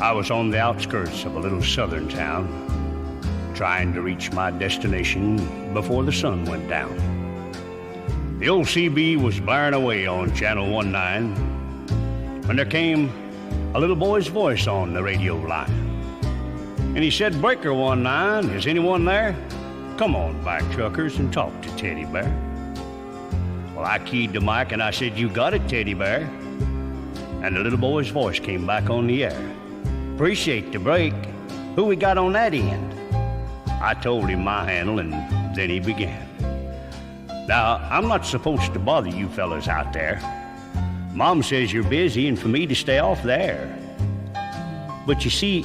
I was on the outskirts of a little southern town, trying to reach my destination before the sun went down. The old CB was blaring away on Channel 19 when there came a little boy's voice on the radio line. And he said, "Breaker 19, is anyone there? Come on back, truckers, and talk to Teddy Bear." Well, I keyed the mic and I said, "You got it, Teddy Bear." And the little boy's voice came back on the air. "Appreciate the break. Who we got on that end?" I told him my handle, and then he began. "Now, I'm not supposed to bother you fellas out there. Mom says you're busy and for me to stay off the air. But you see,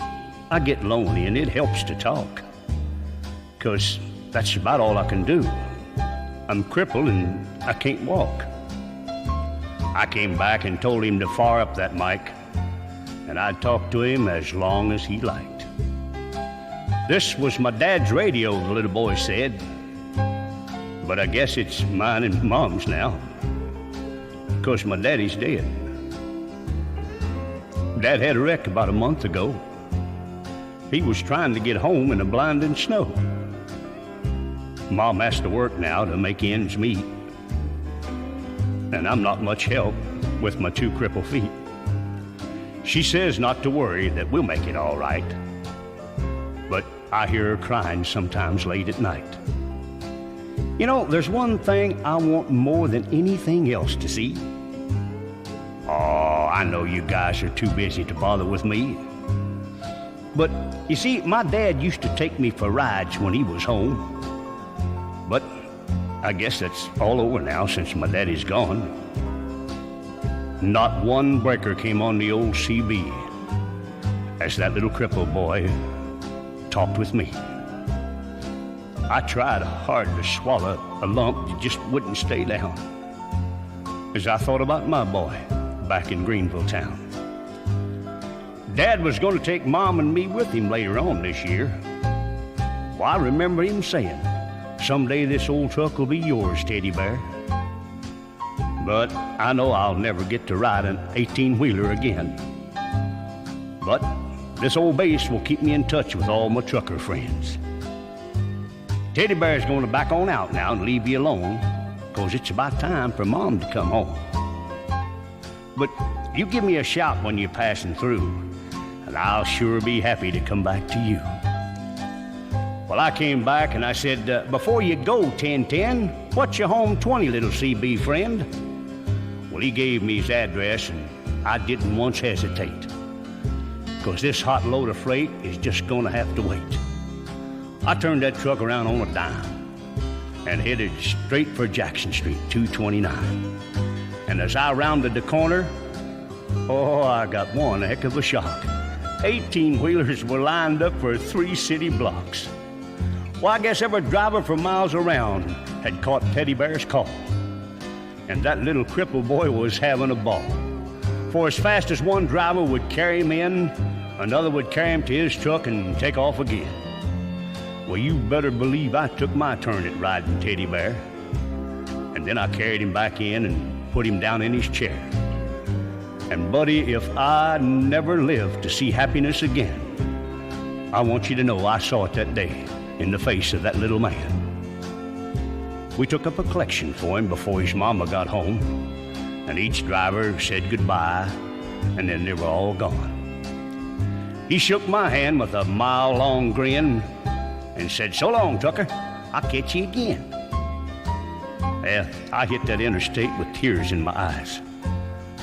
I get lonely and it helps to talk, 'cause that's about all I can do. I'm crippled and I can't walk." I came back and told him to fire up that mic, and I'd talk to him as long as he liked. "This was my dad's radio," the little boy said, "but I guess it's mine and Mom's now, 'cause my daddy's dead. Dad had a wreck about a month ago. He was trying to get home in the blinding snow. Mom has to work now to make ends meet, and I'm not much help with my 2 crippled feet. She says not to worry, that we'll make it all right, but I hear her crying sometimes late at night. You know, there's one thing I want more than anything else to see. Oh, I know you guys are too busy to bother with me, but you see, my dad used to take me for rides when he was home. But I guess that's all over now since my daddy's gone. Not one breaker came on the old CB as that little crippled boy talked with me. I tried hard to swallow a lump that just wouldn't stay down as I thought about my boy back in Greenville town. Dad was going to take Mom and me with him later on this year. Well, I remember him saying, "Someday this old truck will be yours, Teddy Bear." But I know I'll never get to ride an 18-wheeler again. But this old base will keep me in touch with all my trucker friends. Teddy Bear's going to back on out now and leave you alone, 'cause it's about time for Mom to come home. But you give me a shout when you're passing through, and I'll sure be happy to come back to you. Well, I came back and I said, "Before you go, 1010, what's your home 20, little CB friend?" Well, he gave me his address, and I didn't once hesitate, 'cause this hot load of freight is just gonna have to wait. I turned that truck around on a dime and headed straight for Jackson Street, 229. And as I rounded the corner, oh, I got one heck of a shock. 18-wheelers were lined up for 3 city blocks. Well, I guess every driver for miles around had caught Teddy Bear's call. And that little crippled boy was having a ball. For as fast as one driver would carry him in, another would carry him to his truck and take off again. Well, you better believe I took my turn at riding Teddy Bear. And then I carried him back in and put him down in his chair. And buddy, if I never live to see happiness again, I want you to know I saw it that day in the face of that little man. We took up a collection for him before his mama got home, and each driver said goodbye, and then they were all gone. He shook my hand with a mile-long grin and said, "So long, trucker, I'll catch you again." Well, I hit that interstate with tears in my eyes.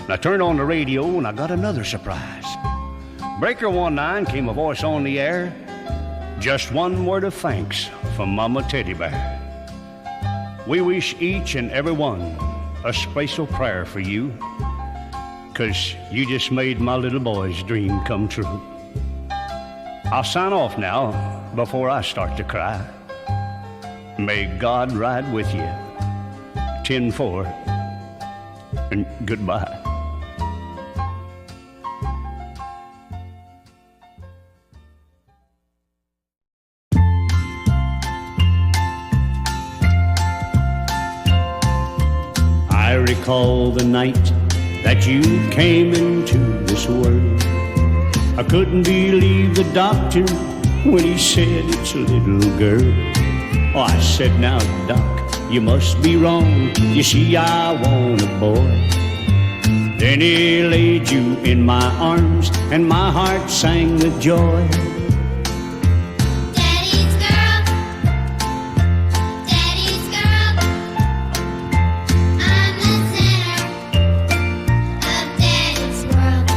And I turned on the radio and I got another surprise. Breaker 19 came a voice on the air. Just one word of thanks from Mama Teddy Bear. "We wish each and every one a special prayer for you, 'cause you just made my little boy's dream come true." I'll sign off now before I start to cry. May God ride with you. 10-4, and goodbye. I recall the night that you came into this world. I couldn't believe the doctor when he said it's a little girl. Oh, I said, now, Doc, you must be wrong. You see, I want a boy. Then he laid you in my arms, and my heart sang with joy. Daddy's girl, Daddy's girl, I'm the center of Daddy's world.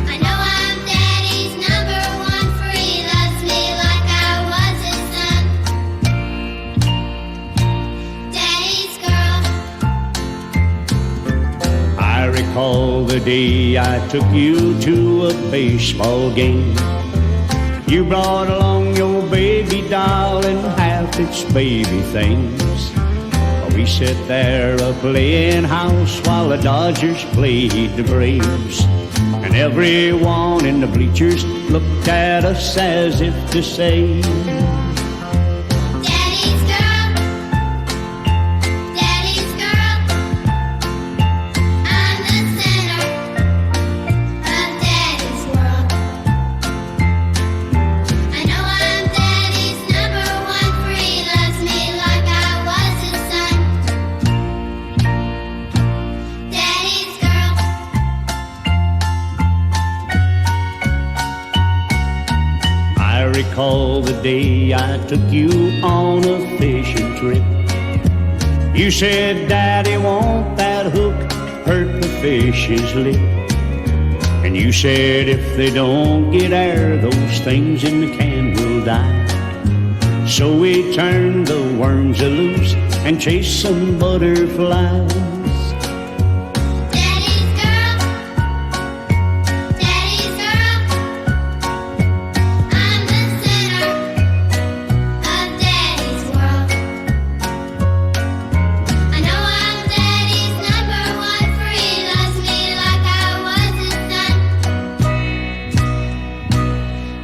I know I'm Daddy's number one, for he loves me like I was his son. Daddy's girl. I recall the day I took you to a baseball game. You brought along your baby doll and half its baby things. We sat there playing house while the Dodgers played the Braves. And everyone in the bleachers looked at us as if to say, Daddy's girl, Daddy's girl, I'm the center of Daddy's world. I know I'm Daddy's number one, for he loves me like I was his son. Daddy's girl. I recall the day I took you on a fishing trip. You said, Daddy, won't that hook hurt the fish's lip? And you said, if they don't get air, those things in the can will die. So we turned the worms loose and chased some butterflies. Daddy's girl, Daddy's girl, I'm the center of Daddy's world. I know I'm Daddy's number one, for he loves me like I was his son.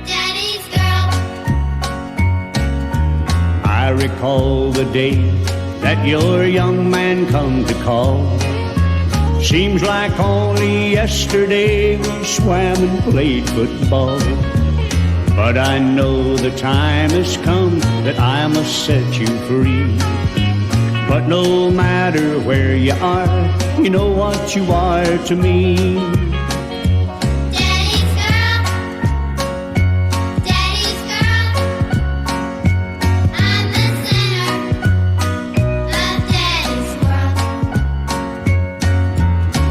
Daddy's girl. I recall the day that your young man come to call. Seems like only yesterday we swam and played football. But I know the time has come that I must set you free. But no matter where you are, you know what you are to me. Daddy's girl, Daddy's girl, I'm the center of Daddy's world.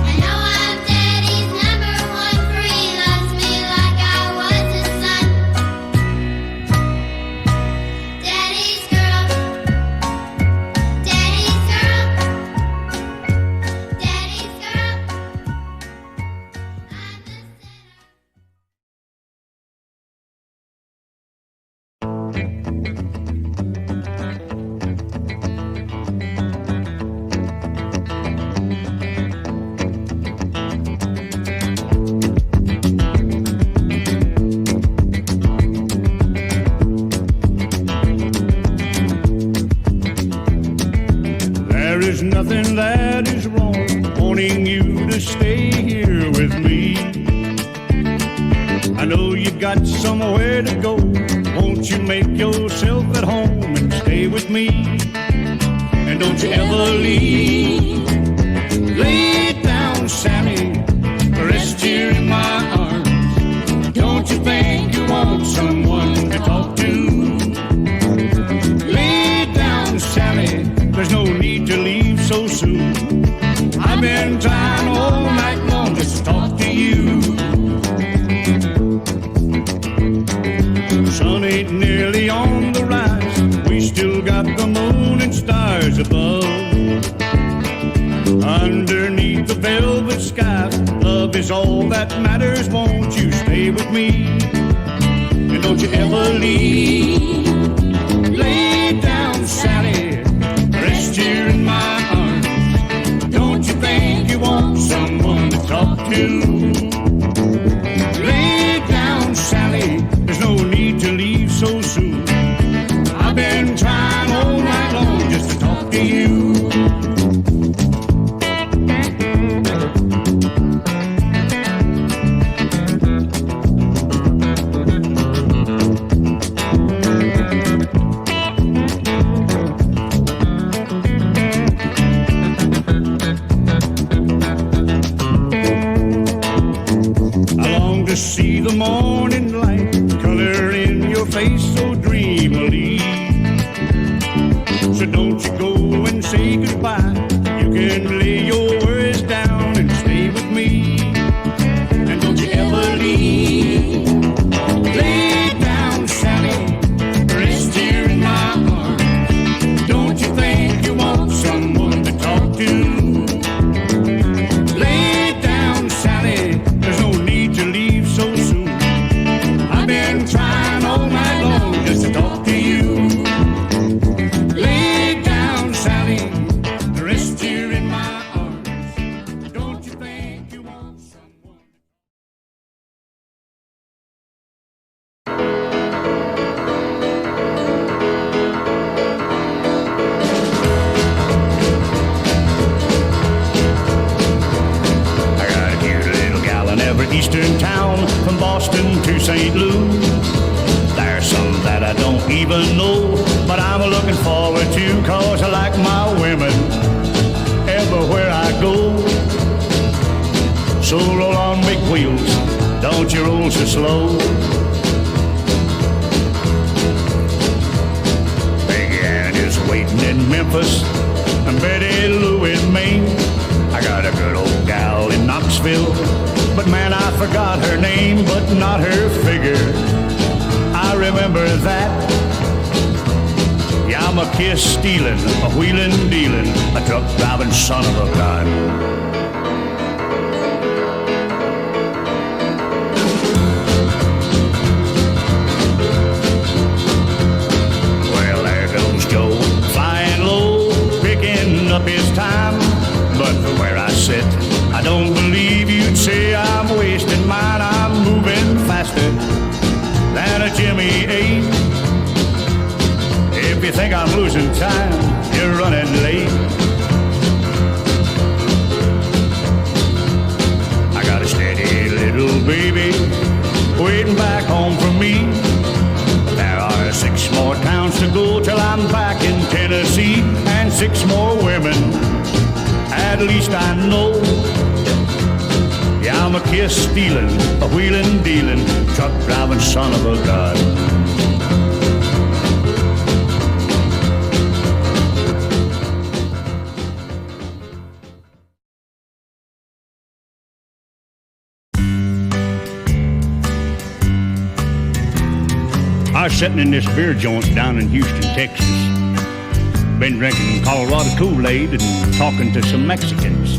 I know I'm Daddy's number one, for he loves me like I was his son. Daddy's girl, Daddy's girl, Daddy's girl, I'm the There is nothing that is wrong wanting you to stay here with me. I know you got somewhere to go. Won't you make yourself at home and stay with me? And don't you ever leave. Lay it down, Sally. Rest here in my arms. Don't you think you want someone to talk to? Lay it down, Sally. There's no need to leave so soon. I've been trying all night long just to talk to you. Sun ain't nearly on the rise. We still got the moon and stars above. Underneath the velvet sky, love is all that matters. Won't you stay with me? And don't you ever leave. Lay down, Sally. Rest here in my arms. Don't you think you want someone to talk to? Lay down, Sally. There's no need to leave so soon. I've been trying all night long just to talk to you. even know, but I'm looking forward to, 'cause I like my women everywhere I go. So roll on big wheels, don't you roll so slow. Big Ann is waiting in Memphis, and Betty Lou in Maine. I got a good old gal in Knoxville, but man, I forgot her name, but not her figure. I remember that. Yeah, I'm a kiss stealing, a wheeling dealing, a truck driving son of a gun. Well, there goes Joe, flying low, picking up his time. But from where I sit, I don't believe you'd say I'm wasting mine. I'm moving faster than a Jimmy 8. If you think I'm losing time, you're running late. I got a steady little baby waiting back home for me. There are 6 more towns to go till I'm back in Tennessee, and 6 more women, at least I know. Yeah, I'm a kiss stealing, a wheeling dealing, truck driving son of a gun. I was sitting in this beer joint down in Houston, Texas. Been drinking Colorado Kool-Aid and talking to some Mexicans.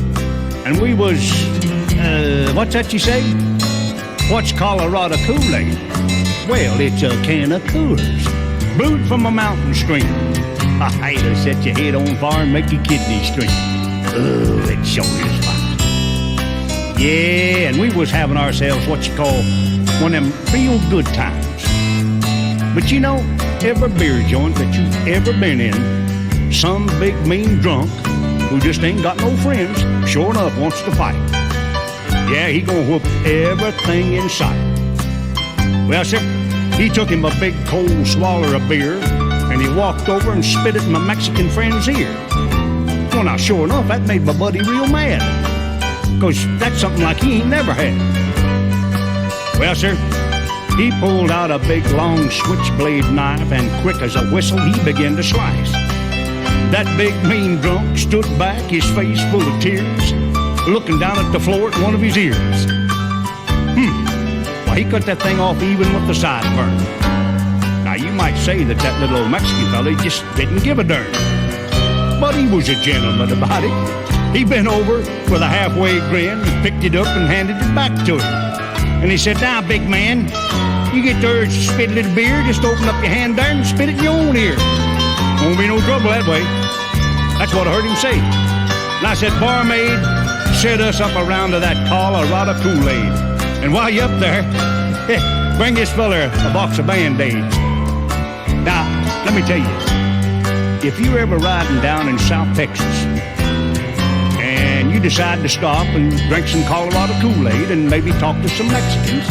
And we was, what's that you say? What's Colorado Kool-Aid? Well, it's a can of Coors, brewed from a mountain stream. It'll set your head on fire and make your kidneys stream. Oh, it sure is fine. Yeah, and we was having ourselves what you call one of them real good times. But you know, every beer joint that you've ever been in, some big mean drunk who just ain't got no friends, sure enough wants to fight. Yeah, he gonna whoop everything in sight. Well, sir, he took him a big cold swallow of beer, and he walked over and spit it in my Mexican friend's ear. Well, now, sure enough, that made my buddy real mad, 'cause that's something like he ain't never had. Well, sir, he pulled out a big, long switchblade knife, and quick as a whistle, he began to slice. That big, mean drunk stood back, his face full of tears, looking down at the floor at one of his ears. Well, he cut that thing off even with the sideburn. Now, you might say that that little old Mexican fella just didn't give a darn. But he was a gentleman about it. He bent over with a halfway grin, picked it up and handed it back to him. And he said, "Now, big man, you get the urge to spit a little beer, just open up your hand there and spit it in your own ear. Won't be no trouble that way." That's what I heard him say. And I said, "Barmaid, set us up around to that Colorado Kool-Aid. And while you're up there, bring this fella a box of Band-Aids." Now, let me tell you, if you're ever riding down in South Texas and you decide to stop and drink some Colorado Kool-Aid and maybe talk to some Mexicans,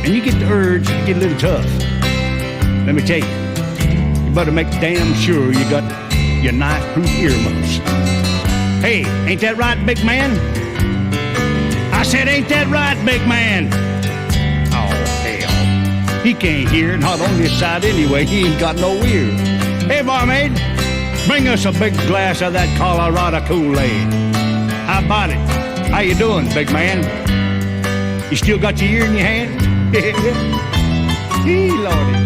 and you get the urge to get a little tough, let me tell you, you better make damn sure you got your knife-proof earmuffs. Hey, ain't that right, big man? I said, ain't that right, big man? Oh, hell. He can't hear, not on this side anyway. He ain't got no ear. Hey, barmaid, bring us a big glass of that Colorado Kool-Aid. How about it? How you doing, big man? You still got your ear in your hand? Hey, Lordy.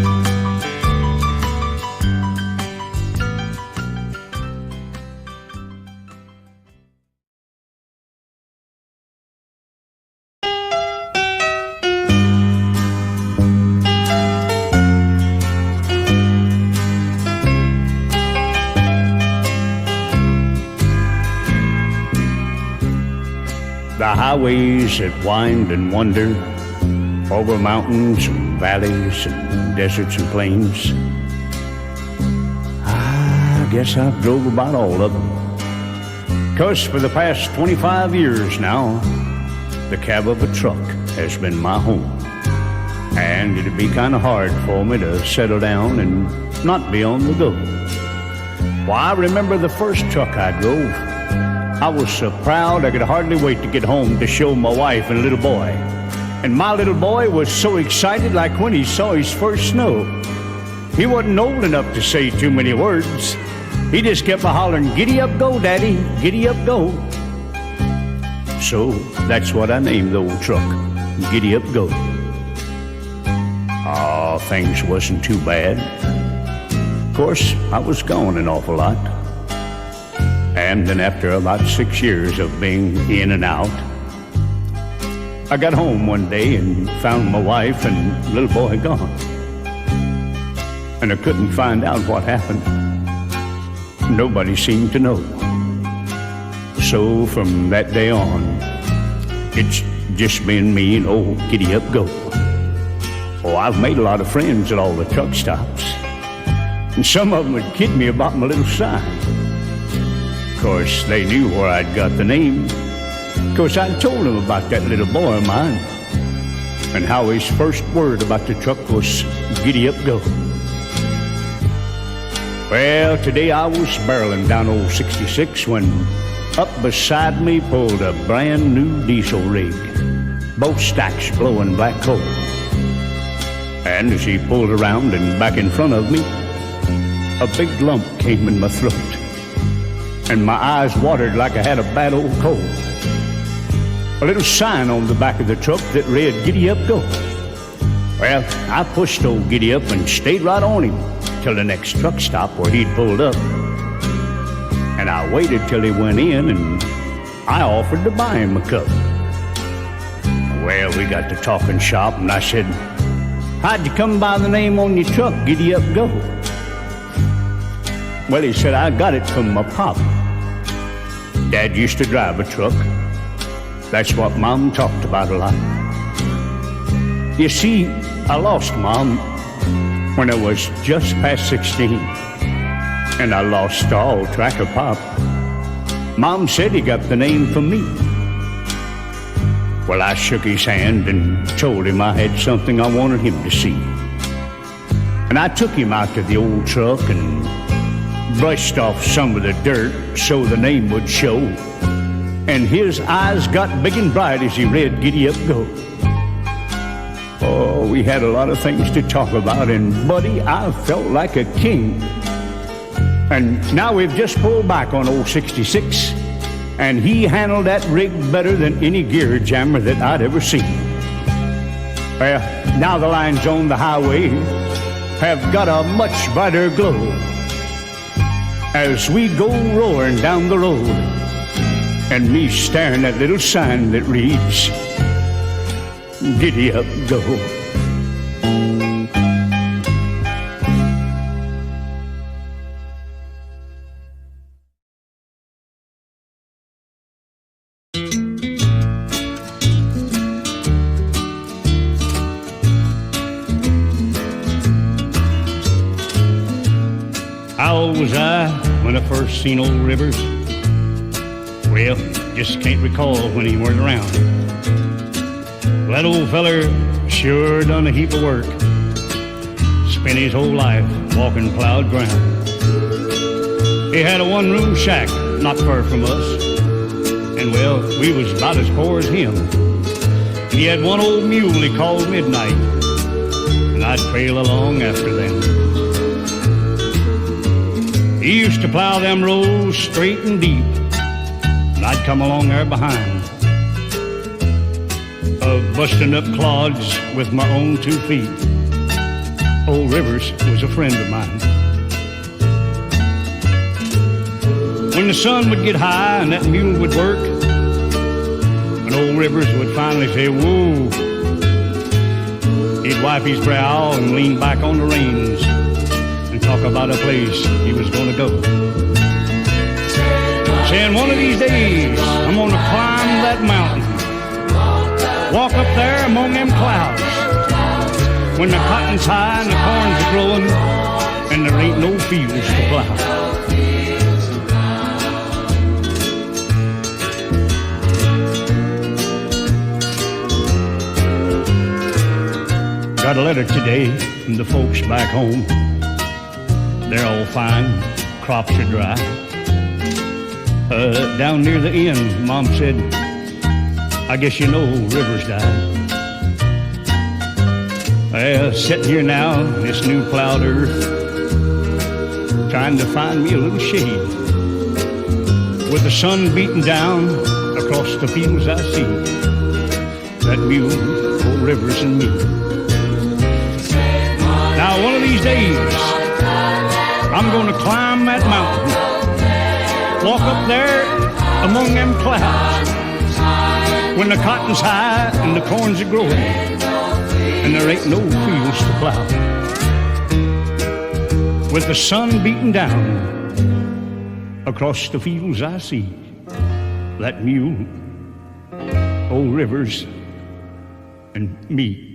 The highways that wind and wander over mountains and valleys and deserts and plains, I guess I've drove about all of them. 'Cause for the past 25 years now, the cab of a truck has been my home. and it'd be kind of hard for me to settle down and not be on the go. Well, I remember the first truck I drove. I was so proud I could hardly wait to get home to show my wife and little boy. And my little boy was so excited like when he saw his first snow. He wasn't old enough to say too many words. He just kept a-hollering, "Giddy-Up-Go, Daddy, Giddy-Up-Go." So that's what I named the old truck, Giddy-Up-Go. Oh, things wasn't too bad. Of course, I was gone an awful lot. And then after about 6 years of being in and out, I got home one day and found my wife and little boy gone. And I couldn't find out what happened. Nobody seemed to know. So from that day on, it's just been me and old Giddy-Up-Go. Oh, I've made a lot of friends at all the truck stops. And some of them would kid me about my little sign. Of course, they knew where I'd got the name. Of course, I told them about that little boy of mine and how his first word about the truck was Giddy-Up-Go. Well, today I was barreling down old 66 when up beside me pulled a brand new diesel rig, both stacks blowing black coal. And as he pulled around and back in front of me, a big lump came in my throat, and my eyes watered like I had a bad old cold. A little sign on the back of the truck that read, "Giddy-Up-Go." Well, I pushed old Giddy-Up and stayed right on him till the next truck stop where he'd pulled up. And I waited till he went in, and I offered to buy him a cup. Well, we got to talking shop, and I said, "How'd you come by the name on your truck, Giddy-Up-Go?" Well, he said, "I got it from my pop. Dad used to drive a truck. That's what Mom talked about a lot. You see, I lost Mom when I was just past 16, and I lost all track of Pop. Mom said he got the name from me." Well, I shook his hand and told him I had something I wanted him to see. And I took him out to the old truck and brushed off some of the dirt so the name would show. And his eyes got big and bright as he read Giddy-Up-Go. Oh, we had a lot of things to talk about, and buddy, I felt like a king. And now we've just pulled back on old 66, and he handled that rig better than any gear jammer that I'd ever seen. Well, now the lines on the highway have got a much brighter glow as we go roaring down the road, and me staring at little sign that reads, "Giddy-Up-Go." How old was I when I first seen old Rivers? Well, just can't recall when he weren't around. That old feller sure done a heap of work. Spent his whole life walking plowed ground. He had a one-room shack not far from us, and well, we was about as poor as him. He had one old mule he called Midnight, and I'd trail along after them. He used to plow them rows straight and deep, and I'd come along there behind, busting up clods with my own 2 feet. Old Rivers was a friend of mine. When the sun would get high and that mule would work, and old Rivers would finally say, "Whoa," he'd wipe his brow and lean back on the reins and talk about a place he was going to go. Saying, "One of these days, I'm going to climb that mountain, walk up there among them clouds, when the cotton's high and the corn's growing, and there ain't no fields to plow." Got a letter today from the folks back home. They're all fine, crops are dry. Down near the end, Mom said, I guess you know Rivers died. Well, sitting here now in this new plowed earth, trying to find me a little shade. With the sun beating down across the fields I see, that mule, old Rivers and me. Now one of these days, I'm gonna climb that mountain, walk up there among them clouds, when the cotton's high and the corn's a growing, and there ain't no fields to plow. With the sun beating down across the fields I see, that mule, old Rivers, and me.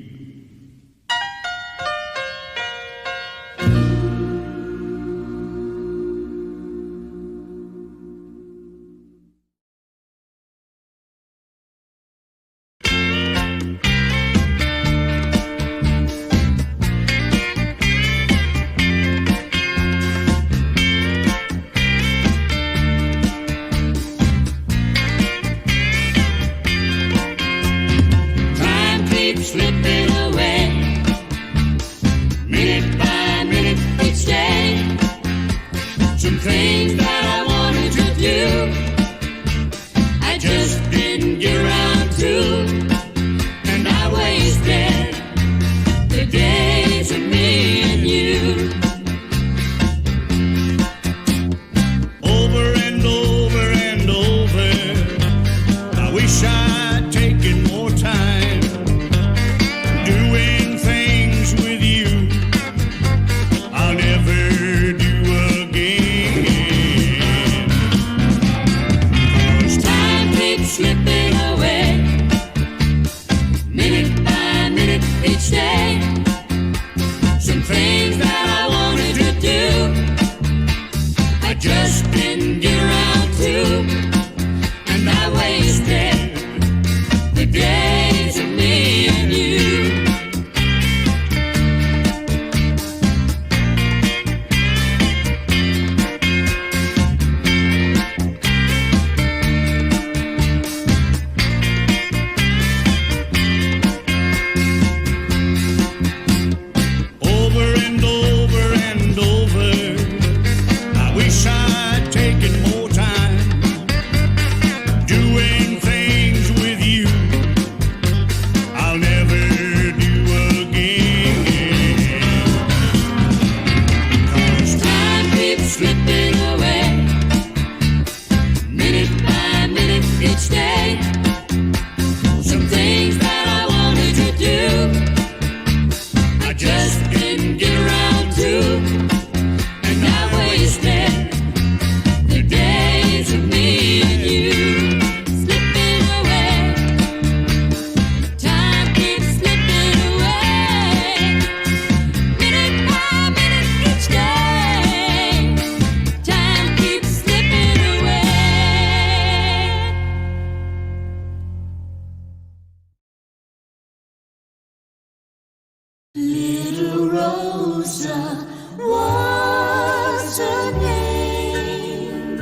Little Rosa was her name,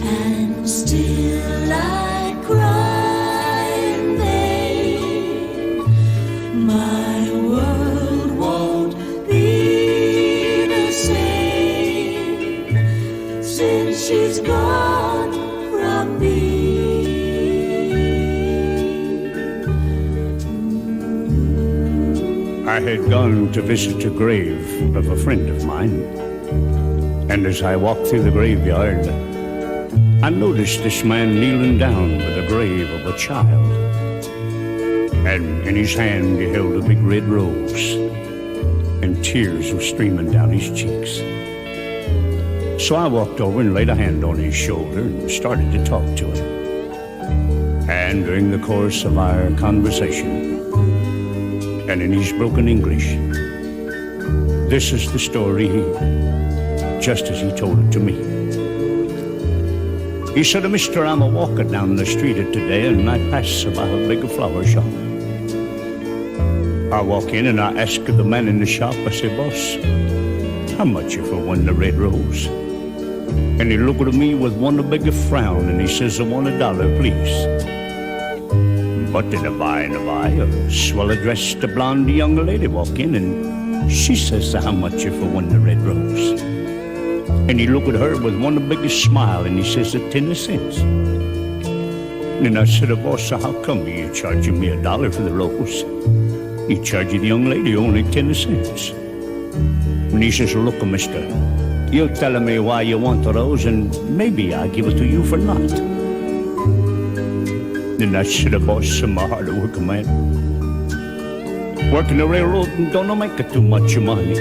and still I cry in vain. My world won't be the same since she's gone from me. I had gone to visit a grave of a friend of mine, and as I walked through the graveyard, I noticed this man kneeling down by the grave of a child, and in his hand he held a big red rose, and tears were streaming down his cheeks. So I walked over and laid a hand on his shoulder and started to talk to him. And during the course of our conversation, and in his broken English, this is the story, just as he told it to me. He said, "Mister, I'm a-walking down the street today, and I pass by a big flower shop. I walk in and I ask the man in the shop, I say, boss, how much you for one the red rose? And he looked at me with one big frown and he says, I want $1, please. But in a by, a swell-dressed blonde young lady walk in and she says, how much you for one the red rose? And he looked at her with one big smile and he says, 10 cents. And I said, boss, how come you charging me $1 for the rose? You charge the young lady only 10 cents. And he says, look, mister, you're telling me why you want the rose and maybe I'll give it to you for naught. Then I said, boss, I'm a hard working man. Working the railroad don't make it too much money.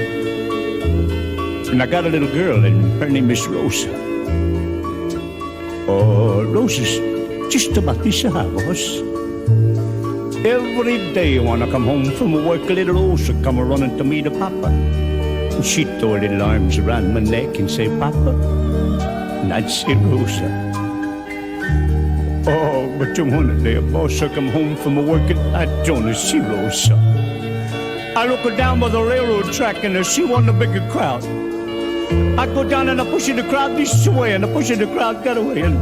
And I got a little girl and her name is Rosa. Oh, Rosa's just about this high, boss. Every day when I come home from work, little Rosa come running to meet her papa. And she'd throw her little arms around my neck and say, Papa. And I'd say, Rosa. Oh, but one day, boss, I come home from work and I don't see Rosa. I look her down by the railroad track and I see one of the bigger crowd. I go down and I push the crowd this way and I push the crowd that way and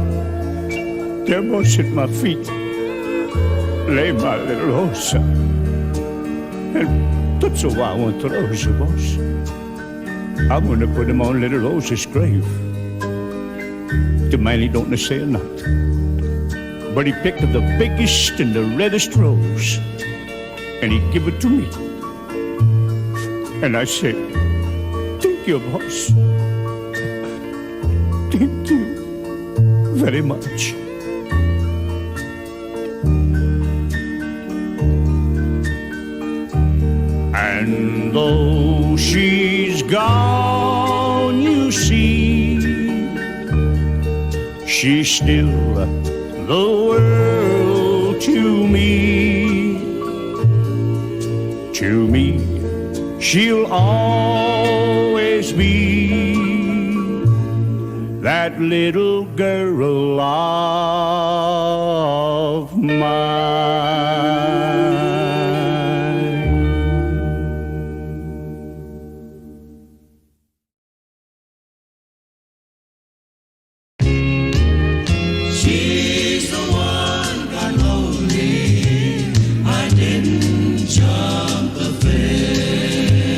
there, boss, at my feet lay my little Rosa. And that's why I want the Rosa, boss. I'm gonna put him on little Rosa's grave. The man, he don't say a nut. But he picked the biggest and the reddest rose and he give it to me. And I said, thank you, boss. Thank you very much. And though she's gone, you see, she's still the world to me. To me, she'll always be that little girl of mine. She's the one got lonely. I didn't jump the fence.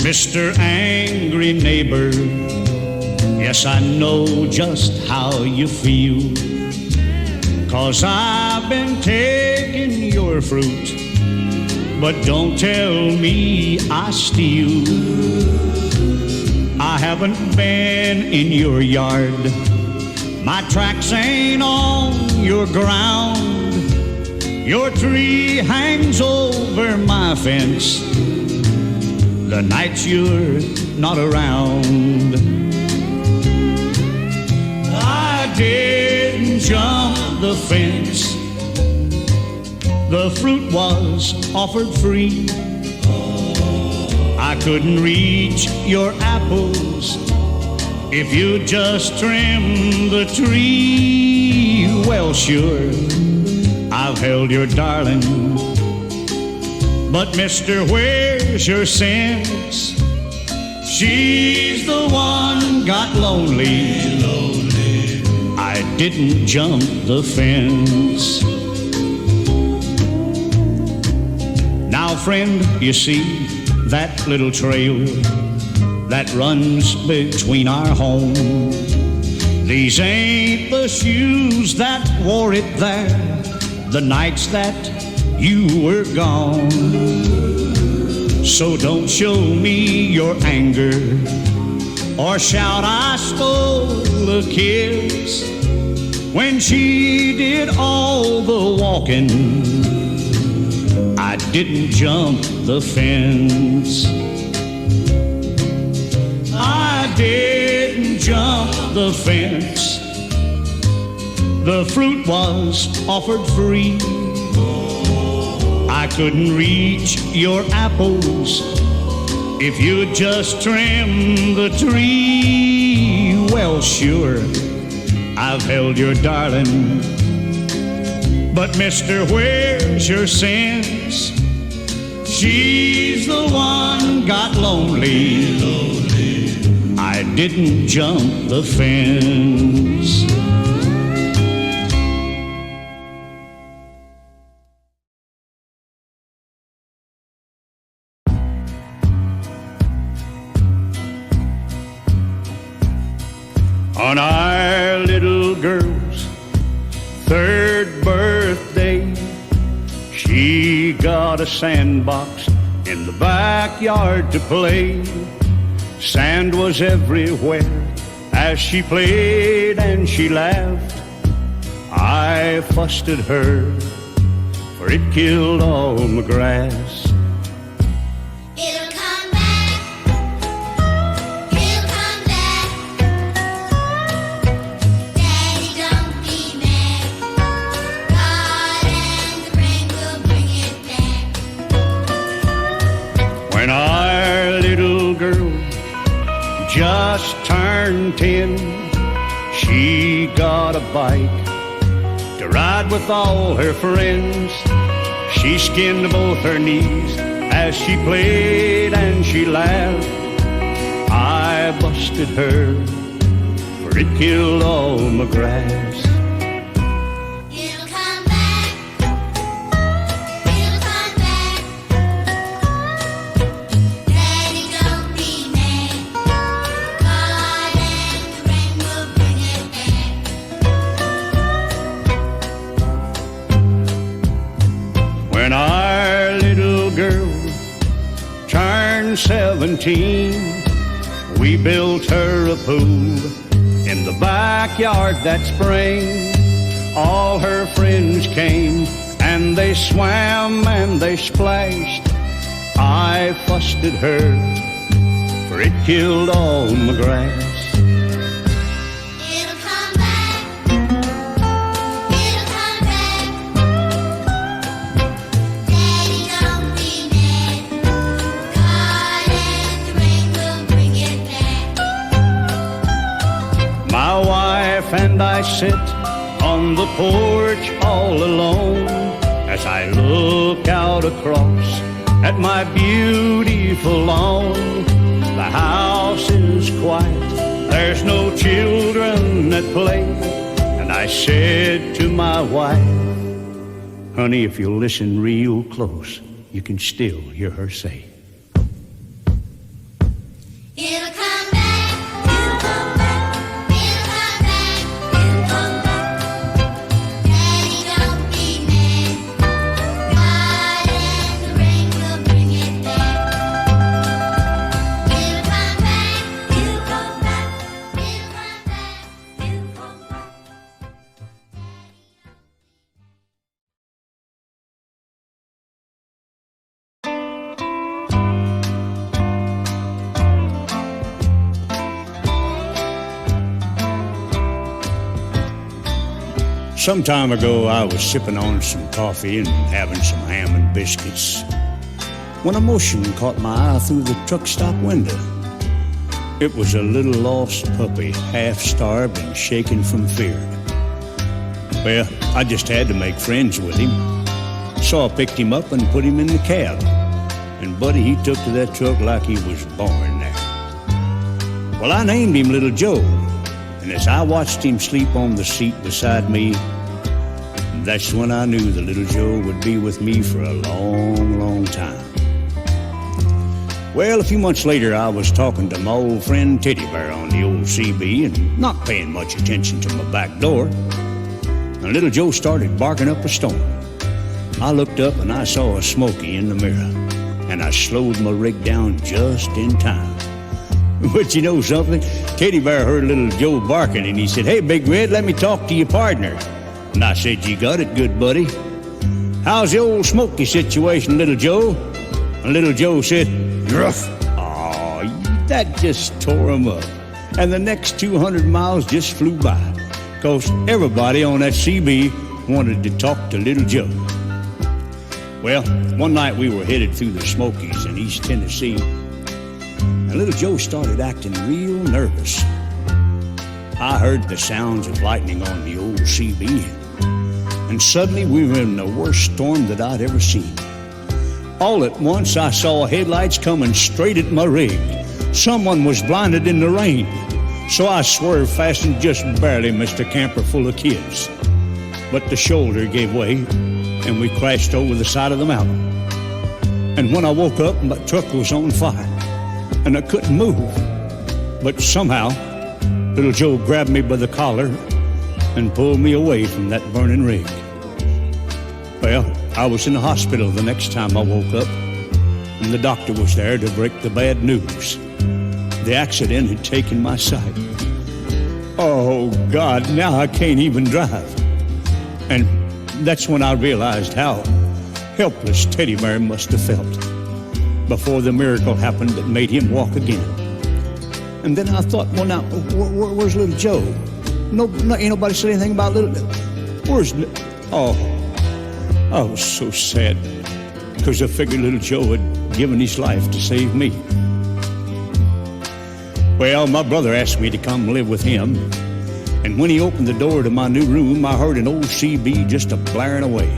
Mr. Angry Neighbor, yes, I know just how you feel. 'Cause I've been taking your fruit, but don't tell me I steal. I haven't been in your yard, my tracks ain't on your ground. Your tree hangs over my fence the nights you're not around. I didn't jump the fence, the fruit was offered free. I couldn't reach your apples if you just trimmed the tree. Well, sure, I've held your darling, but mister, where's your sense? She's the one got lonely. I didn't jump the fence. Now, friend, you see that little trail that runs between our home? These ain't the shoes that wore it there the nights that you were gone. So don't show me your anger or shout I stole a kiss when she did all the walking. I didn't jump the fence. I didn't jump the fence. The fruit was offered free. I couldn't reach your apples if you just trimmed the tree. Well, sure, I've held your darling, But mister, where's your sense? She's the one got lonely. I didn't jump the fence. On our little girl's third birthday, she got a sandbox in the backyard to play. Sand was everywhere as she played and she laughed. I fussed at her, for it killed all my grass. It'll come back. It'll come back. Daddy, don't be mad. God and the rain will bring it back. When our little girl just turned 10, she got a bike to ride with all her friends. She skinned both her knees as she played and she laughed. I busted her, for it killed all my grass. It'll come back. It'll come back. Daddy, don't be mad. God and the rain will bring it back. When our little girl turned 17, we built her a pool in the backyard that spring. All her friends came and they swam and they splashed. I fussed at her, for it killed all my grass. It'll come back. It'll come back. Daddy, don't be mad. God and the rain will bring it back. My wife and I sit on the porch all alone as I look out across at my beautiful lawn. The house is quiet, there's no children at play, and I said to my wife, honey, if you'll listen real close, you can still hear her say, It'll come back. It'll come back. It'll come back. It'll come back. Daddy, don't be mad. God and the rain will bring it back. It'll come back. It'll come back. It'll come back. It'll come back. Some time ago, I was sipping on some coffee and having some ham and biscuits when a motion caught my eye through the truck stop window. It was a little lost puppy, half-starved and shaking from fear. Well, I just had to make friends with him. So I picked him up and put him in the cab. And buddy, he took to that truck like he was born there. Well, I named him Little Joe. And as I watched him sleep on the seat beside me, that's when I knew that Little Joe would be with me for a long, long time. Well, a few months later, I was talking to my old friend Teddy Bear on the old CB and not paying much attention to my back door. And Little Joe started barking up a storm. I looked up and I saw a Smoky in the mirror, and I slowed my rig down just in time. But you know something? Teddy Bear heard Little Joe barking, and he said, "Hey, Big Red, let me talk to your partner." And I said, "You got it, good buddy. How's the old Smoky situation, Little Joe?" And Little Joe said, "Gruff." Aw, that just tore him up. And the next 200 miles just flew by, 'cause everybody on that CB wanted to talk to Little Joe. Well, one night we were headed through the Smokies in East Tennessee, and Little Joe started acting real nervous. I heard the sounds of lightning on the old CB. and suddenly we were in the worst storm that I'd ever seen. All at once, I saw headlights coming straight at my rig. Someone was blinded in the rain, so I swerved fast and just barely missed a camper full of kids. But the shoulder gave way, and we crashed over the side of the mountain. And when I woke up, my truck was on fire, and I couldn't move. But somehow, little Joe grabbed me by the collar and pulled me away from that burning rig. Well, I was in the hospital the next time I woke up, and the doctor was there to break the bad news. The accident had taken my sight. Oh, God, now I can't even drive. And that's when I realized how helpless Teddy Bear must have felt before the miracle happened that made him walk again. And then I thought, well, now, where's little Joe? Ain't nobody said anything about little... Oh, I was so sad because I figured little Joe had given his life to save me. Well, my brother asked me to come live with him, and when he opened the door to my new room, I heard an old CB just a-blaring away.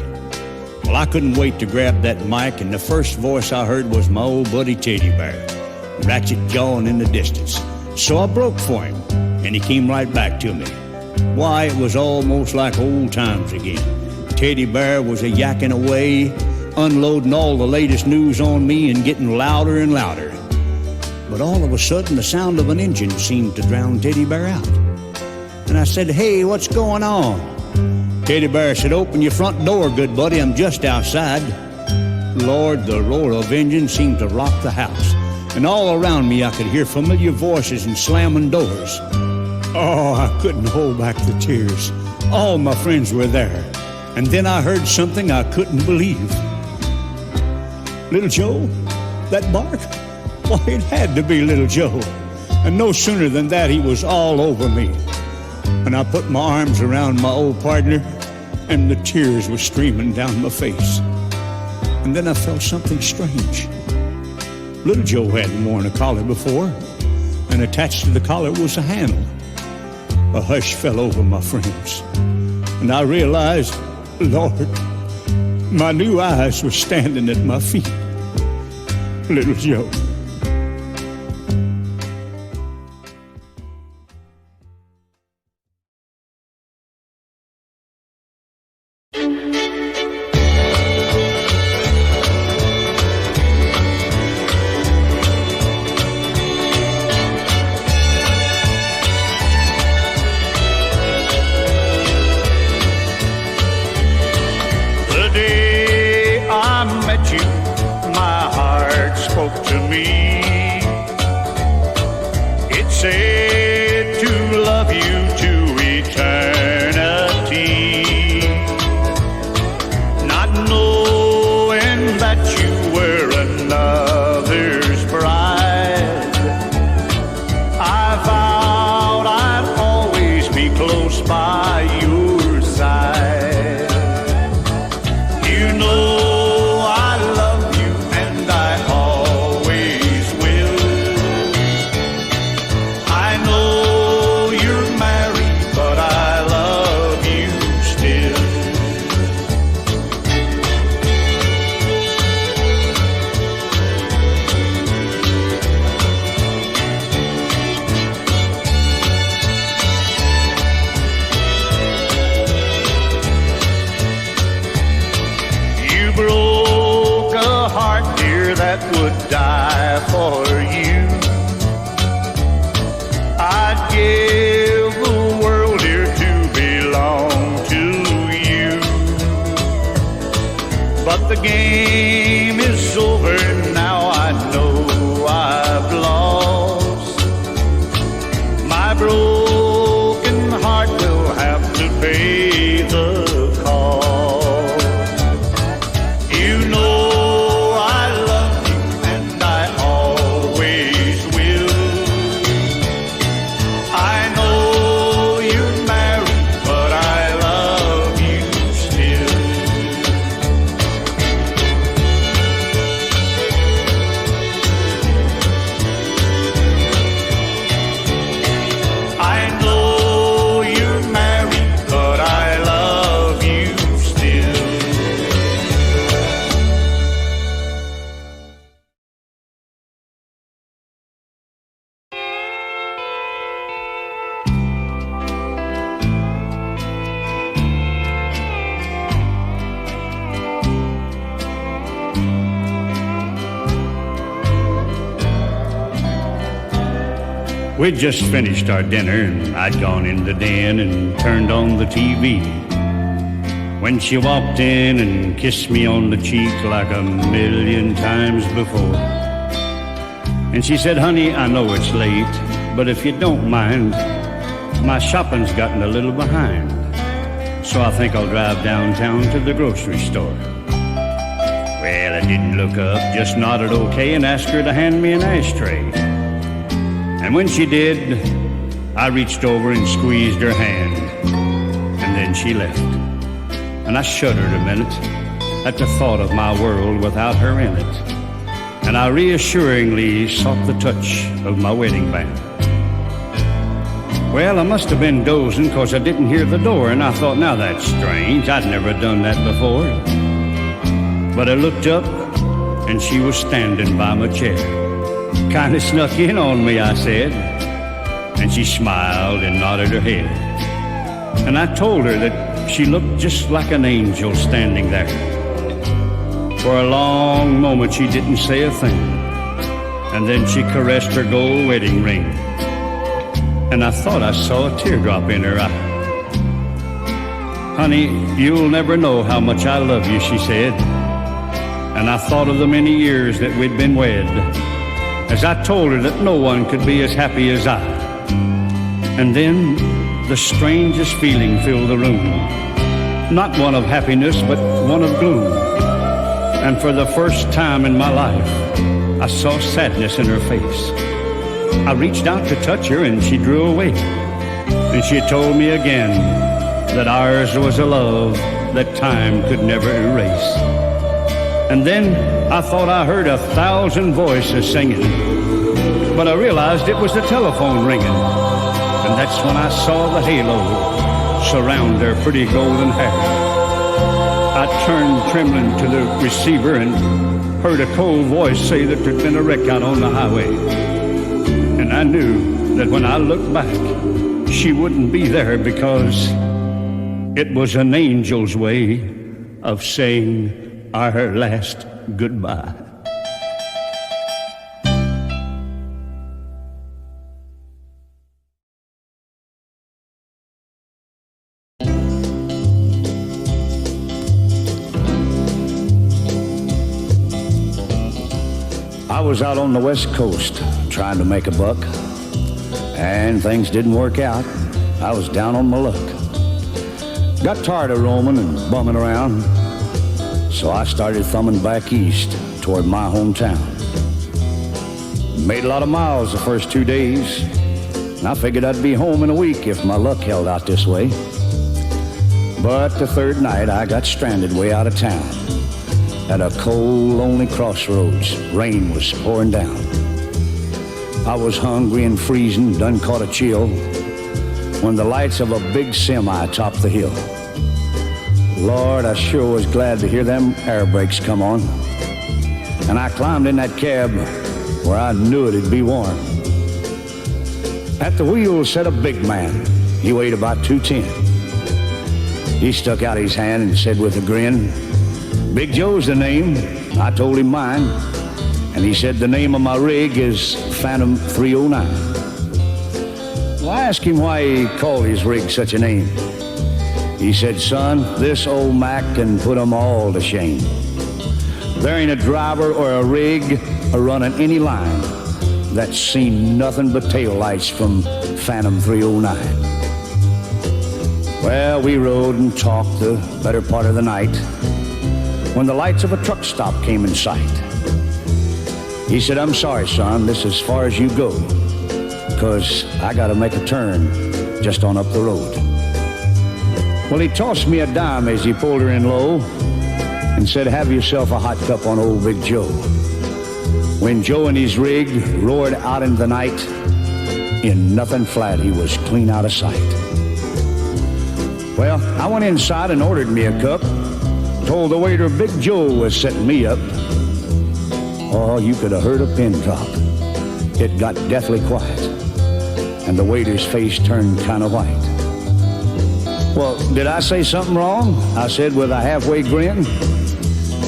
Well, I couldn't wait to grab that mic, and the first voice I heard was my old buddy Teddy Bear, ratchet jawing in the distance. So I broke for him, and he came right back to me. Why, it was almost like old times again. Teddy Bear was a-yakking away, unloading all the latest news on me and getting louder and louder. But all of a sudden, the sound of an engine seemed to drown Teddy Bear out. And I said, hey, what's going on? Teddy Bear said, open your front door, good buddy, I'm just outside. Lord, the roar of engine seemed to rock the house. And all around me, I could hear familiar voices and slamming doors. Oh, I couldn't hold back the tears. All my friends were there. And then I heard something I couldn't believe. Little Joe? That bark? Why, it had to be little Joe. And no sooner than that, he was all over me. And I put my arms around my old partner, and the tears were streaming down my face. And then I felt something strange. Little Joe hadn't worn a collar before, and attached to the collar was a handle. A hush fell over my friends, and I realized, Lord, my new eyes were standing at my feet. Little Joe. We'd just finished our dinner, and I'd gone in the den and turned on the TV, when she walked in and kissed me on the cheek like a million times before. And she said, "Honey, I know it's late, but if you don't mind, my shopping's gotten a little behind, so I think I'll drive downtown to the grocery store." Well, I didn't look up, just nodded okay and asked her to hand me an ashtray. And when she did, I reached over and squeezed her hand, and then she left. And I shuddered a minute at the thought of my world without her in it, and I reassuringly sought the touch of my wedding band. Well, I must have been dozing, 'cause I didn't hear the door, and I thought, now that's strange, I'd never done that before. But I looked up, and she was standing by my chair. "Kinda snuck in on me," I said, and she smiled and nodded her head. And I told her that she looked just like an angel standing there. For a long moment she didn't say a thing, and then she caressed her gold wedding ring, and I thought I saw a teardrop in her eye. "Honey, you'll never know how much I love you," she said. And I thought of the many years that we'd been wed, as I told her that no one could be as happy as I. And then the strangest feeling filled the room, not one of happiness, but one of gloom. And for the first time in my life, I saw sadness in her face. I reached out to touch her, and she drew away. And she told me again that ours was a love that time could never erase. And then I thought I heard 1,000 voices singing, but I realized it was the telephone ringing. And that's when I saw the halo surround her pretty golden hair. I turned trembling to the receiver and heard a cold voice say that there'd been a wreck out on the highway. And I knew that when I looked back, she wouldn't be there, because it was an angel's way of saying our last goodbye. I was out on the West Coast trying to make a buck, and things didn't work out. I was down on my luck. Got tired of roaming and bumming around, so I started thumbing back east toward my hometown. Made a lot of miles the first 2 days, and I figured I'd be home in a week if my luck held out this way. But the third night I got stranded way out of town at a cold, lonely crossroads. Rain was pouring down. I was hungry and freezing, done caught a chill, when the lights of a big semi topped the hill. Lord, I sure was glad to hear them air brakes come on. And I climbed in that cab where I knew it'd be warm. At the wheel sat a big man. He weighed about 210. He stuck out his hand and said with a grin, "Big Joe's the name." I told him mine, and he said the name of my rig is Phantom 309. Well, I asked him why he called his rig such a name. He said, "Son, this old Mac can put 'em all to shame. There ain't a driver or a rig a running any line that's seen nothing but taillights from Phantom 309. Well, we rode and talked the better part of the night when the lights of a truck stop came in sight. He said, "I'm sorry, son, this is as far as you go, 'cause I gotta make a turn just on up the road." Well, he tossed me a dime as he pulled her in low and said, "Have yourself a hot cup on old Big Joe." When Joe and his rig roared out into the night, in nothing flat, he was clean out of sight. Well, I went inside and ordered me a cup, told the waiter Big Joe was setting me up. Oh, you could have heard a pin drop. It got deathly quiet, and the waiter's face turned kind of white. "Well, did I say something wrong?" I said with a halfway grin.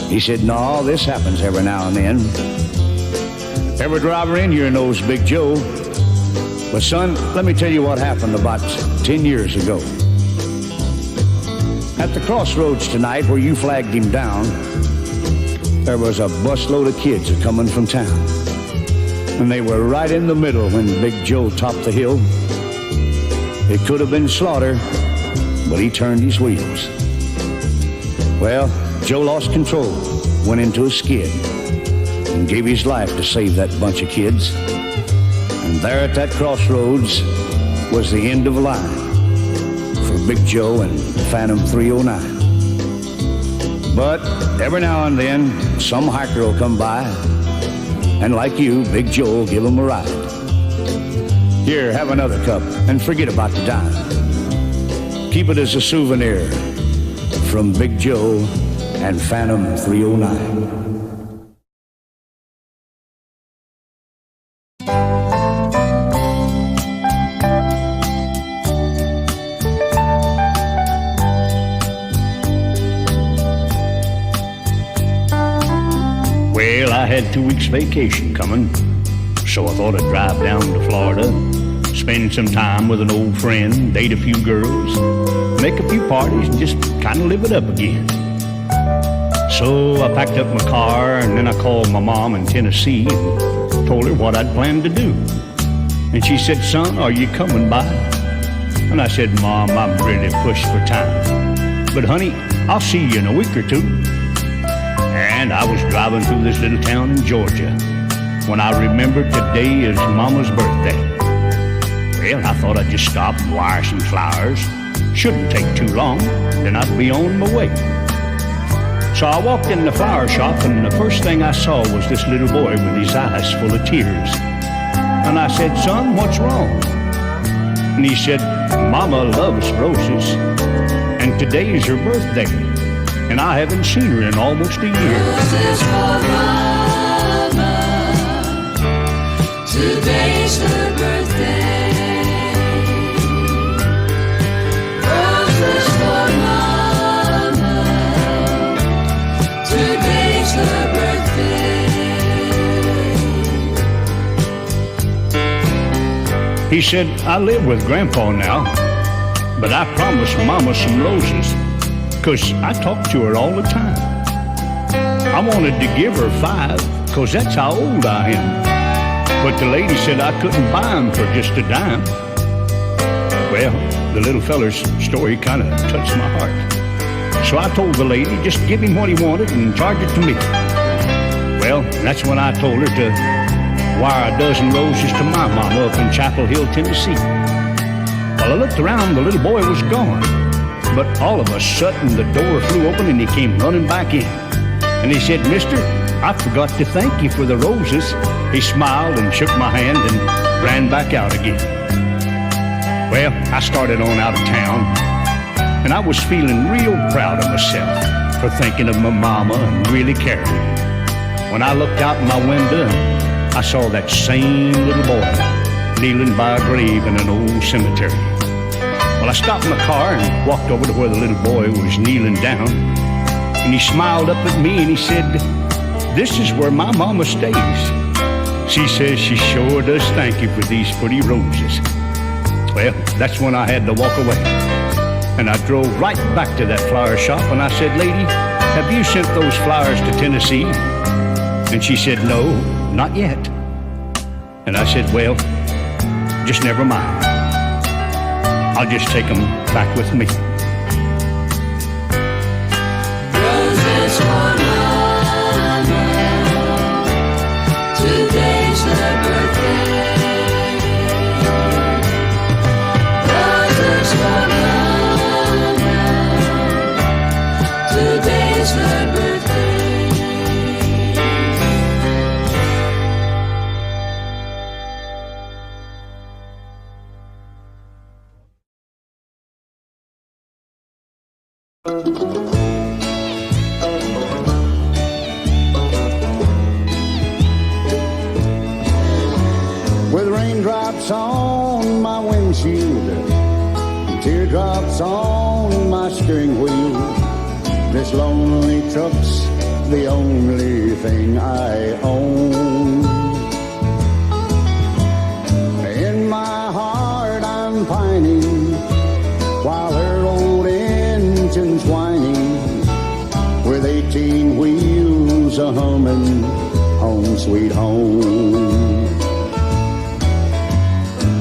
He said, "No, this happens every now and then. Every driver in here knows Big Joe. But son, let me tell you what happened about 10 years ago. At the crossroads tonight where you flagged him down, there was a busload of kids coming from town. And they were right in the middle when Big Joe topped the hill. It could have been slaughter, but he turned his wheels. Well, Joe lost control, went into a skid, and gave his life to save that bunch of kids. And there at that crossroads was the end of the line for Big Joe and Phantom 309. But every now and then, some hiker will come by, and like you, Big Joe will give him a ride. Here, have another cup, and forget about the dime. Keep it as a souvenir from Big Joe and Phantom 309. Well, I had 2 weeks vacation coming, so I thought I'd drive down to Florida, spend some time with an old friend, date a few girls, make a few parties, and just kind of live it up again. So I packed up my car, and then I called my mom in Tennessee and told her what I'd planned to do. And she said, "Son, are you coming by?" And I said, "Mom, I'm really pushed for time. But honey, I'll see you in a week or two." And I was driving through this little town in Georgia when I remembered today is Mama's birthday. Well, I thought I'd just stop and wire some flowers. Shouldn't take too long, then I'd be on my way. So I walked in the flower shop, and the first thing I saw was this little boy with his eyes full of tears. And I said, "Son, what's wrong?" And he said, "Mama loves roses, and today is her birthday, and I haven't seen her in almost a year." Roses for Mama, today's her birthday. Roses for Mama, today's her birthday. He said, "I live with Grandpa now, but I promised Mama some roses, 'cause I talk to her all the time. I wanted to give her 5, 'cause that's how old I am. But the lady said I couldn't buy them for just a dime." Well, the little feller's story kind of touched my heart. So I told the lady, just give him what he wanted and charge it to me. Well, that's when I told her to wire a dozen roses to my mama up in Chapel Hill, Tennessee. Well, I looked around, the little boy was gone. But all of a sudden, the door flew open and he came running back in. And he said, "Mister, I forgot to thank you for the roses." He smiled and shook my hand and ran back out again. Well, I started on out of town, and I was feeling real proud of myself for thinking of my mama and really caring. When I looked out my window, I saw that same little boy kneeling by a grave in an old cemetery. Well, I stopped my car and walked over to where the little boy was kneeling down, and he smiled up at me and he said, "This is where my mama stays. She says she sure does thank you for these pretty roses." Well, that's when I had to walk away. And I drove right back to that flower shop and I said, "Lady, have you sent those flowers to Tennessee?" And she said, "No, not yet." And I said, "Well, just never mind. I'll just take them back with me." Roses for Mama, today's her birthday. Roses for Mama, today's her birthday. With raindrops on my windshield, teardrops on my steering wheel, this lonely truck's the only thing I own. In my wheels a humming, home sweet home.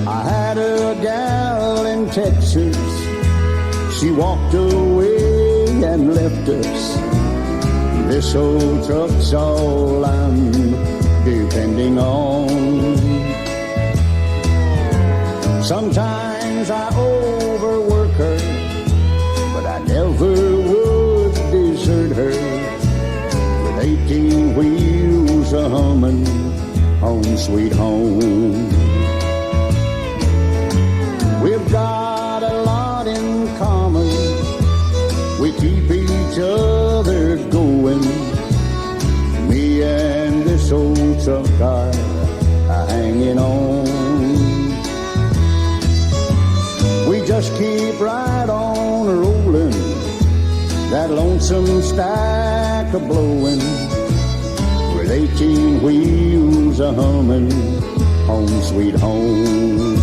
I had a gal in Texas, she walked away and left us. This old truck's all I'm depending on. Sometimes I overwork her, but I never would desert her. With 18 wheels a humming, home sweet home. We've got a lot in common, we keep each other going. Me and this old truck are hanging on. We just keep right on rolling, that lonesome stack a blowing. With 18 wheels a humming, home sweet home.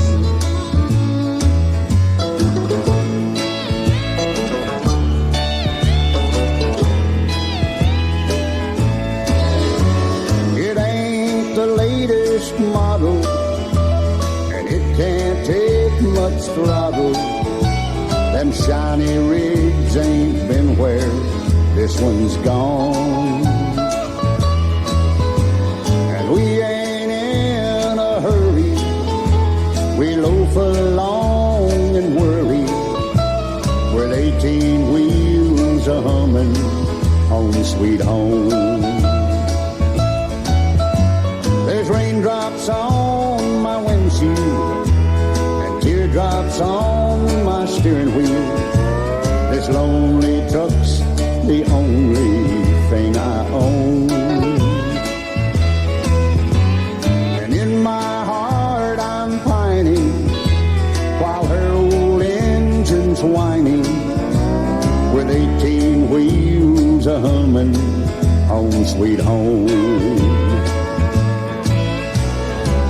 Model, and it can't take much throttle. Them shiny rigs ain't been where this one's gone. And we ain't in a hurry, we loaf along and worry. With 18 wheels a humming, home sweet home. There's raindrops on my windshield and teardrops on my steering wheel. This lonely truck's the only thing I own. And in my heart I'm pining while her old engine's whining. With 18 wheels a humming, home sweet home.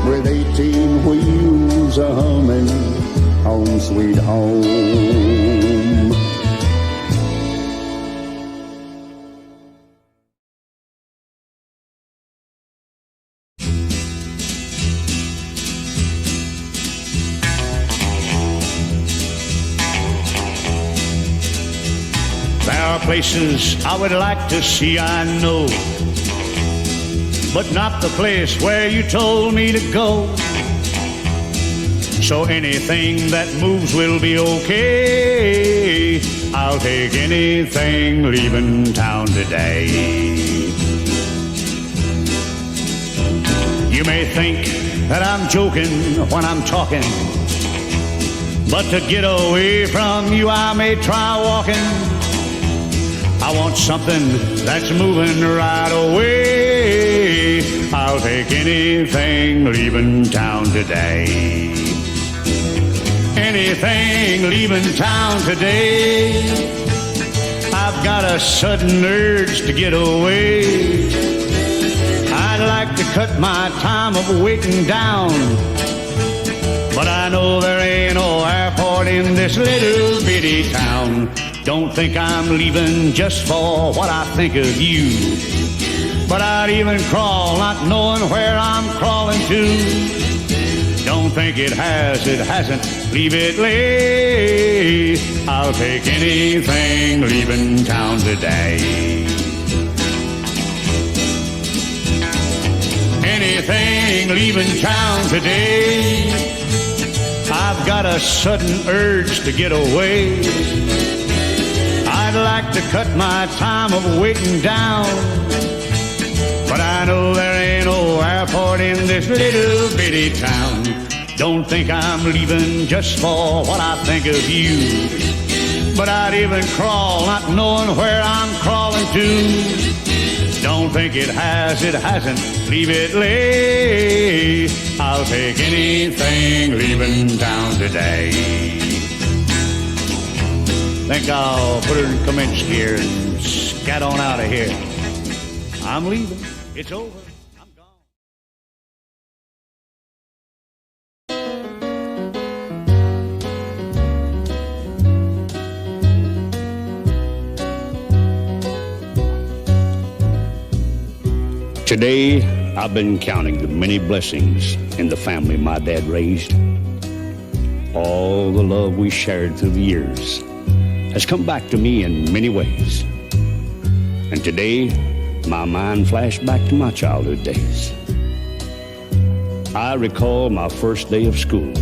With 18 wheels a humming, home sweet home. There are places I would like to see, I know, but not the place where you told me to go. So anything that moves will be okay. I'll take anything leaving town today. You may think that I'm joking when I'm talking, but to get away from you I may try walking. I want something that's moving right away. I'll take anything leaving town today. Anything leaving town today. I've got a sudden urge to get away. I'd like to cut my time of waiting down, but I know there ain't no airport in this little bitty town. Don't think I'm leaving just for what I think of you, but I'd even crawl not knowing where I'm crawling to. Don't think it hasn't, leave it lay. I'll take anything leaving town today. Anything leaving town today. I've got a sudden urge to get away. I'd like to cut my time of waiting down, but I know there ain't no airport in this little bitty town. Don't think I'm leaving just for what I think of you, but I'd even crawl not knowing where I'm crawling to. Don't think it hasn't, leave it lay. I'll take anything leaving town today. Think I'll put her in commence gear and scat on out of here. I'm leaving. It's over. I'm gone. Today, I've been counting the many blessings in the family my dad raised. All the love we shared through the years has come back to me in many ways. And today, my mind flashed back to my childhood days. I recall my first day of school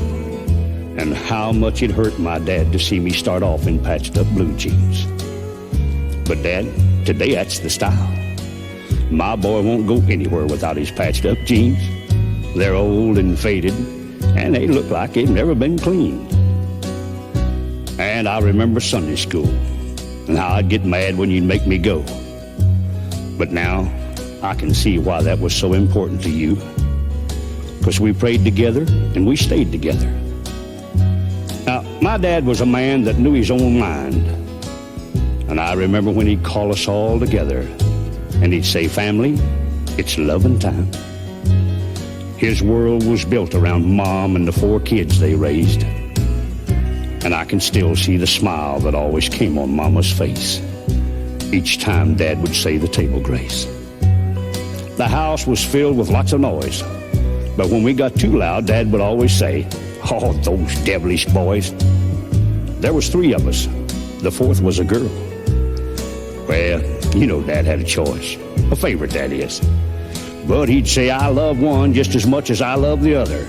and how much it hurt my dad to see me start off in patched up blue jeans. But Dad, today that's the style. My boy won't go anywhere without his patched up jeans. They're old and faded, and they look like they've never been cleaned. And I remember Sunday school and how I'd get mad when you'd make me go. But now I can see why that was so important to you, because we prayed together and we stayed together. Now, my dad was a man that knew his own mind. And I remember when he'd call us all together and he'd say, "Family, it's loving time." His world was built around Mom and the 4 kids they raised. And I can still see the smile that always came on Mama's face each time Dad would say the table grace. The house was filled with lots of noise, but when we got too loud, Dad would always say, "Oh, those devilish boys." There was 3 of us. The 4th was a girl. Well, you know Dad had a choice, a favorite, that is. But he'd say, "I love one just as much as I love the other."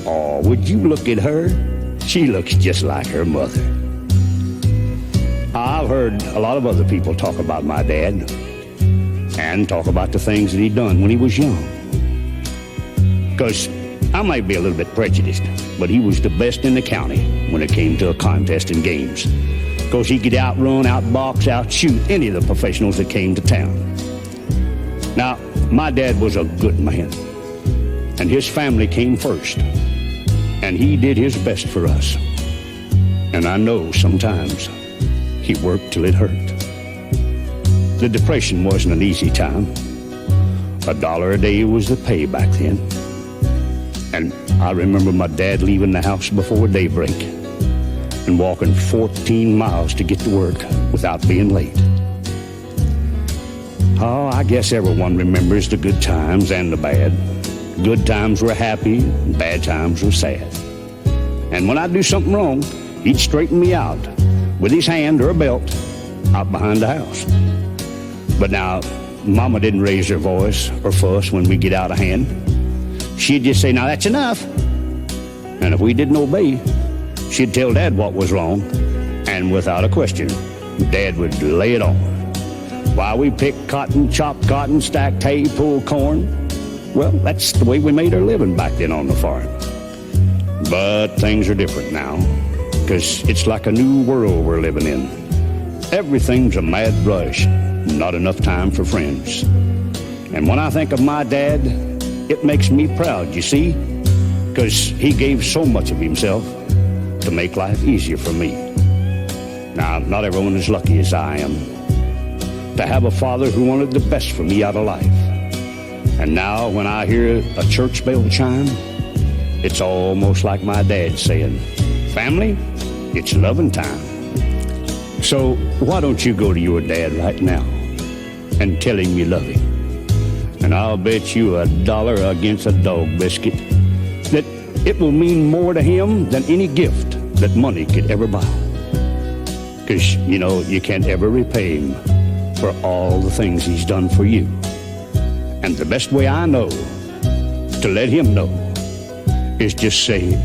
Oh, would you look at her? She looks just like her mother. I've heard a lot of other people talk about my dad and talk about the things that he'd done when he was young. Because I might be a little bit prejudiced, but he was the best in the county when it came to a contest and games. Because he could outrun, outbox, outshoot any of the professionals that came to town. Now, my dad was a good man, and his family came first, and he did his best for us. And I know sometimes he worked till it hurt. The Depression wasn't an easy time. $1 a day was the pay back then. And I remember my dad leaving the house before daybreak and walking 14 miles to get to work without being late. Oh, I guess everyone remembers the good times and the bad. Good times were happy, and bad times were sad. And when I'd do something wrong, he'd straighten me out with his hand or a belt out behind the house. But now, Mama didn't raise her voice or fuss when we get out of hand. She'd just say, "Now that's enough." And if we didn't obey, she'd tell Dad what was wrong, and without a question, Dad would lay it on. While we picked cotton, chopped cotton, stacked hay, pulled corn. Well, that's the way we made our living back then on the farm. But things are different now, because it's like a new world we're living in. Everything's a mad rush, not enough time for friends. And when I think of my dad, it makes me proud, you see, because he gave so much of himself to make life easier for me. Now, not everyone is lucky as I am to have a father who wanted the best for me out of life. And now when I hear a church bell chime, it's almost like my dad saying, "Family, it's loving time." So why don't you go to your dad right now and tell him you love him? And I'll bet you $1 against a dog biscuit that it will mean more to him than any gift that money could ever buy. Because, you know, you can't ever repay him for all the things he's done for you. And the best way I know to let him know is just say,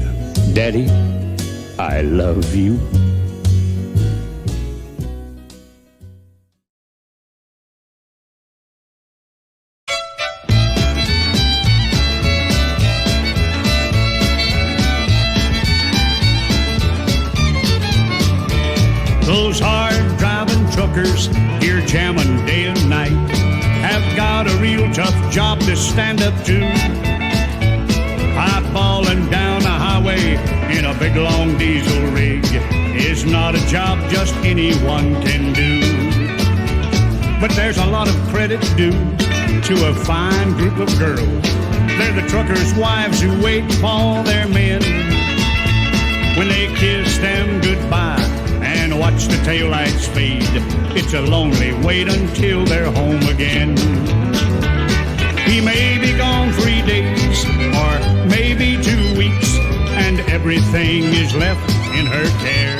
"Daddy, I love you." Those hard-driving truckers here jamming day and night have got a real tough job to stand up to. High-falling down a highway in a big long diesel rig is not a job just anyone can do. But there's a lot of credit due to a fine group of girls. They're the truckers' wives who wait for their men when they kiss them goodbye and watch the taillights fade. It's a lonely wait until they're home again. He may be gone 3 days or maybe 2 weeks, and everything is left in her care.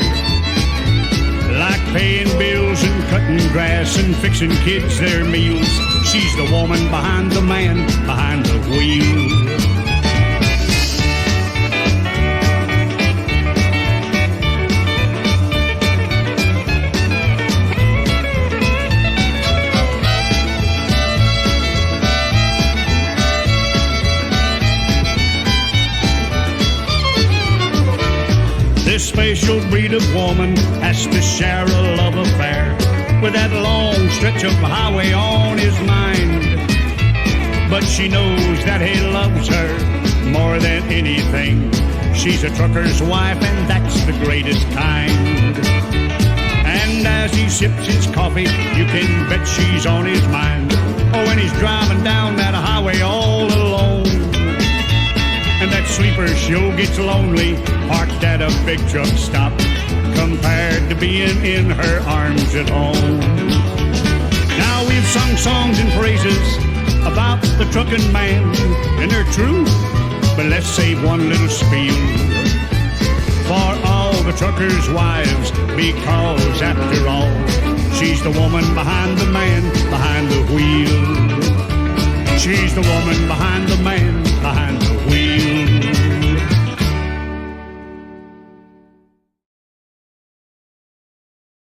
Like paying bills and cutting grass and fixing kids their meals, she's the woman behind the man behind the wheel. This special breed of woman has to share a love affair with that long stretch of highway on his mind. But she knows that he loves her more than anything. She's a trucker's wife, and that's the greatest kind. And as he sips his coffee, you can bet she's on his mind. Oh, when he's driving down that highway all alone, and that sleeper sure gets lonely, parked at a big truck stop, compared to being in her arms at home. Now we've sung songs and praises about the trucking man, and they're true, but let's save one little spiel for all the truckers' wives, because after all, she's the woman behind the man behind the wheel. She's the woman behind the man behind the wheel.